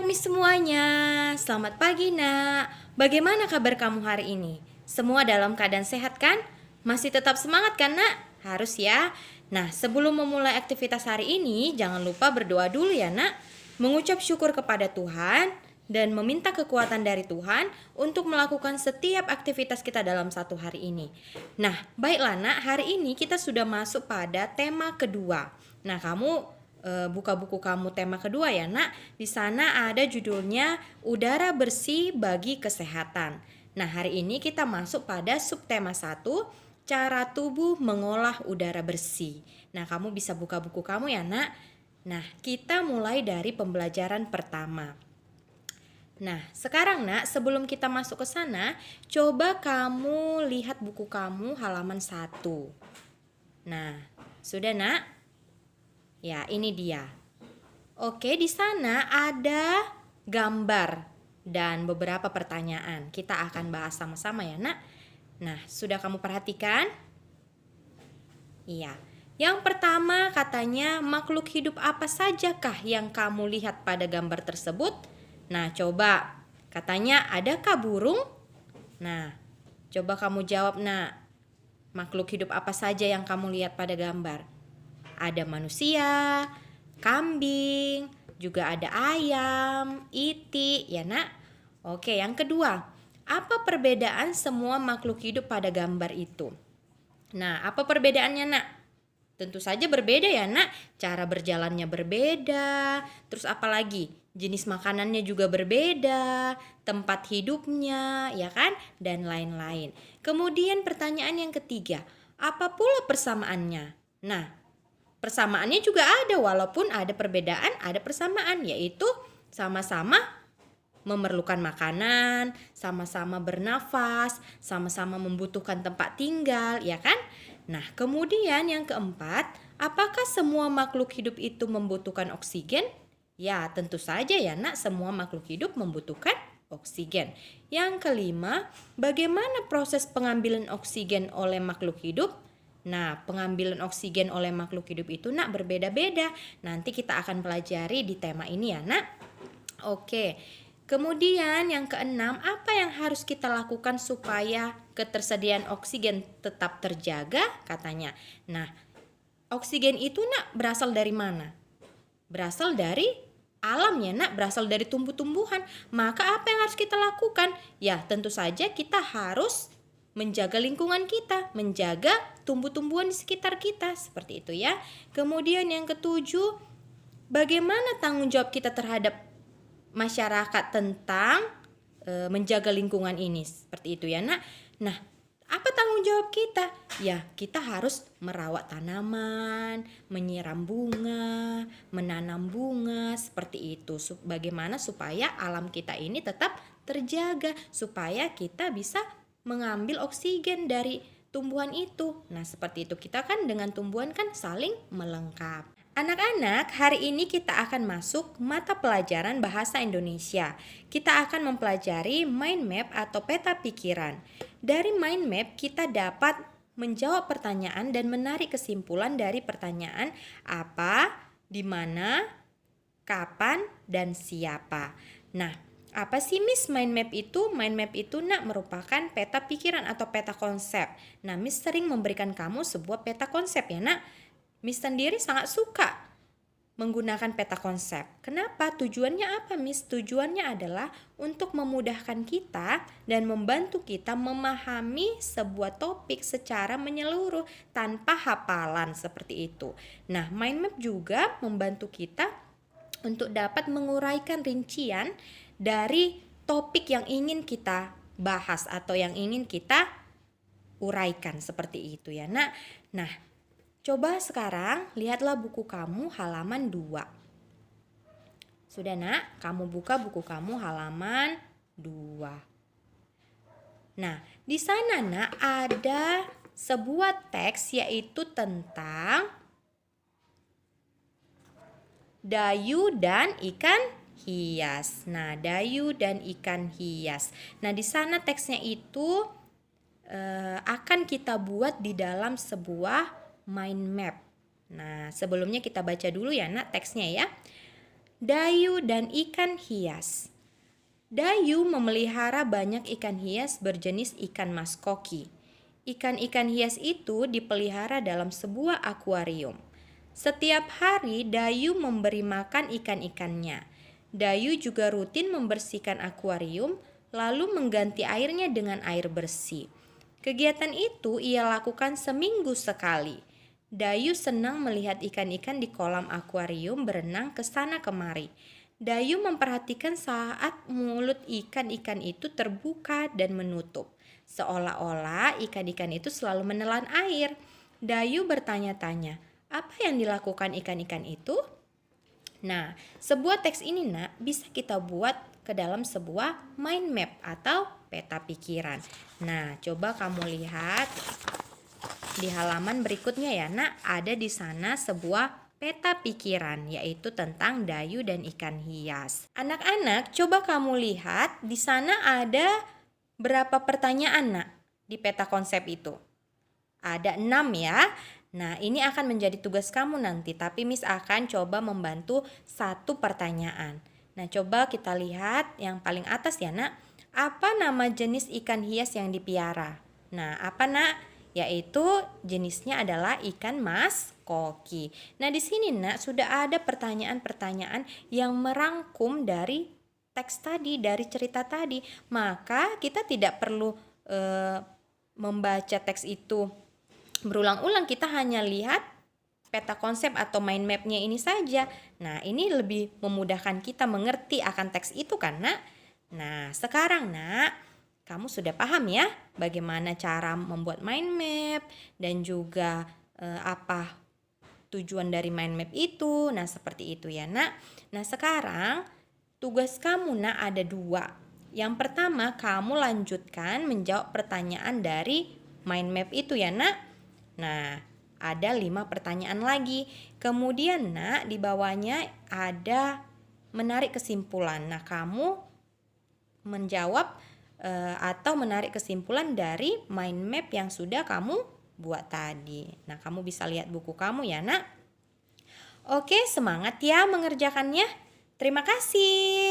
Miss semuanya, selamat pagi nak. Bagaimana kabar kamu hari ini? Semua dalam keadaan sehat kan? Masih tetap semangat kan nak? Harus ya. Nah, sebelum memulai aktivitas hari ini, jangan lupa berdoa dulu ya nak. Mengucap syukur kepada Tuhan dan meminta kekuatan dari Tuhan untuk melakukan setiap aktivitas kita dalam satu hari ini. Nah, baiklah nak, hari ini kita sudah masuk pada tema kedua. Nah, kamu buka buku kamu tema kedua ya nak. Di sana ada judulnya Udara Bersih Bagi Kesehatan. Nah, hari ini kita masuk pada subtema 1, cara tubuh mengolah udara bersih. Nah, kamu bisa buka buku kamu ya nak. Nah, kita mulai dari pembelajaran pertama. Nah, sekarang nak, sebelum kita masuk ke sana, coba kamu lihat buku kamu halaman 1. Nah, sudah nak? Ya, ini dia. Oke, di sana ada gambar dan beberapa pertanyaan. Kita akan bahas sama-sama ya, nak. Nah, sudah kamu perhatikan? Iya. Yang pertama katanya, makhluk hidup apa sajakah yang kamu lihat pada gambar tersebut? Nah, coba. Katanya, adakah burung? Nah, coba kamu jawab, nak. Makhluk hidup apa saja yang kamu lihat pada gambar? Ada manusia, kambing, juga ada ayam, itik, ya nak? Oke, yang kedua, apa perbedaan semua makhluk hidup pada gambar itu? Nah, apa perbedaannya nak? Tentu saja berbeda ya nak, cara berjalannya berbeda, terus apa lagi? Jenis makanannya juga berbeda, tempat hidupnya, ya kan? Dan lain-lain. Kemudian pertanyaan yang ketiga, apa pula persamaannya? Nah, persamaannya juga ada, walaupun ada perbedaan, ada persamaan, yaitu sama-sama memerlukan makanan, sama-sama bernafas, sama-sama membutuhkan tempat tinggal, ya kan? Nah, kemudian yang keempat, apakah semua makhluk hidup itu membutuhkan oksigen? Ya, tentu saja ya nak, semua makhluk hidup membutuhkan oksigen. Yang kelima, bagaimana proses pengambilan oksigen oleh makhluk hidup? Nah, pengambilan oksigen oleh makhluk hidup itu nak berbeda-beda. Nanti kita akan pelajari di tema ini ya nak. Oke, kemudian yang keenam, apa yang harus kita lakukan supaya ketersediaan oksigen tetap terjaga katanya. Nah, oksigen itu nak berasal dari mana? Berasal dari alam ya nak, berasal dari tumbuh-tumbuhan. Maka apa yang harus kita lakukan? Ya, tentu saja kita harus menjaga lingkungan kita, menjaga tumbuh-tumbuhan di sekitar kita, seperti itu ya. Kemudian yang ketujuh, bagaimana tanggung jawab kita terhadap masyarakat tentang menjaga lingkungan ini, seperti itu ya nak. Nah, apa tanggung jawab kita? Ya, kita harus merawat tanaman, menyiram bunga, menanam bunga, seperti itu. Bagaimana supaya alam kita ini tetap terjaga, supaya kita bisa mengambil oksigen dari tumbuhan itu. Nah, seperti itu, kita kan dengan tumbuhan kan saling melengkap. Anak-anak, hari ini kita akan masuk mata pelajaran bahasa Indonesia. Kita akan mempelajari mind map atau peta pikiran. Dari mind map kita dapat menjawab pertanyaan dan menarik kesimpulan dari pertanyaan apa, di mana, kapan, dan siapa. Nah, apa sih Miss mind map itu? Mind map itu nak merupakan peta pikiran atau peta konsep. Nah, Miss sering memberikan kamu sebuah peta konsep ya nak. Miss sendiri sangat suka menggunakan peta konsep. Kenapa? Tujuannya apa Miss? Tujuannya adalah untuk memudahkan kita dan membantu kita memahami sebuah topik secara menyeluruh tanpa hafalan seperti itu. Nah, mind map juga membantu kita untuk dapat menguraikan rincian dari topik yang ingin kita bahas atau yang ingin kita uraikan, seperti itu ya nak. Nah, coba sekarang lihatlah buku kamu halaman 2. Sudah nak, kamu buka buku kamu halaman 2. Nah, di sana nak ada sebuah teks yaitu tentang Dayu dan ikan hias. Nah, Dayu dan ikan hias. Nah, di sana teksnya itu akan kita buat di dalam sebuah mind map. Nah, sebelumnya kita baca dulu ya nak teksnya ya. Dayu dan ikan hias. Dayu memelihara banyak ikan hias berjenis ikan mas koki. Ikan-ikan hias itu dipelihara dalam sebuah akuarium. Setiap hari Dayu memberi makan ikan-ikannya. Dayu juga rutin membersihkan akuarium lalu mengganti airnya dengan air bersih. Kegiatan itu ia lakukan seminggu sekali. Dayu senang melihat ikan-ikan di kolam akuarium berenang ke sana kemari. Dayu memperhatikan saat mulut ikan-ikan itu terbuka dan menutup. Seolah-olah ikan-ikan itu selalu menelan air. Dayu bertanya-tanya, apa yang dilakukan ikan-ikan itu? Nah, sebuah teks ini bisa kita buat ke dalam sebuah mind map atau peta pikiran. Nah, coba kamu lihat di halaman berikutnya ya, ada di sana sebuah peta pikiran yaitu tentang Dayu dan ikan hias. Anak-anak, coba kamu lihat di sana ada berapa pertanyaan di peta konsep itu? Ada 6 ya. Nah, ini akan menjadi tugas kamu nanti, tapi Miss akan coba membantu satu pertanyaan. Nah, coba kita lihat yang paling atas ya, Apa nama jenis ikan hias yang dipiara? Nah, apa Yaitu jenisnya adalah ikan mas koki. Nah, di sini sudah ada pertanyaan-pertanyaan yang merangkum dari teks tadi, dari cerita tadi. Maka kita tidak perlu membaca teks itu berulang-ulang, kita hanya lihat peta konsep atau mind mapnya ini saja. Nah, ini lebih memudahkan kita mengerti akan teks itu kan, Nah, sekarang kamu sudah paham ya bagaimana cara membuat mind map dan juga apa tujuan dari mind map itu. Nah, seperti itu ya, Nah, sekarang tugas kamu ada 2. Yang pertama, kamu lanjutkan menjawab pertanyaan dari mind map itu ya, Nah, ada 5 pertanyaan lagi. Kemudian di bawahnya ada menarik kesimpulan. Nah, kamu menjawab atau menarik kesimpulan dari mind map yang sudah kamu buat tadi. Nah, kamu bisa lihat buku kamu ya, Oke, semangat ya mengerjakannya. Terima kasih.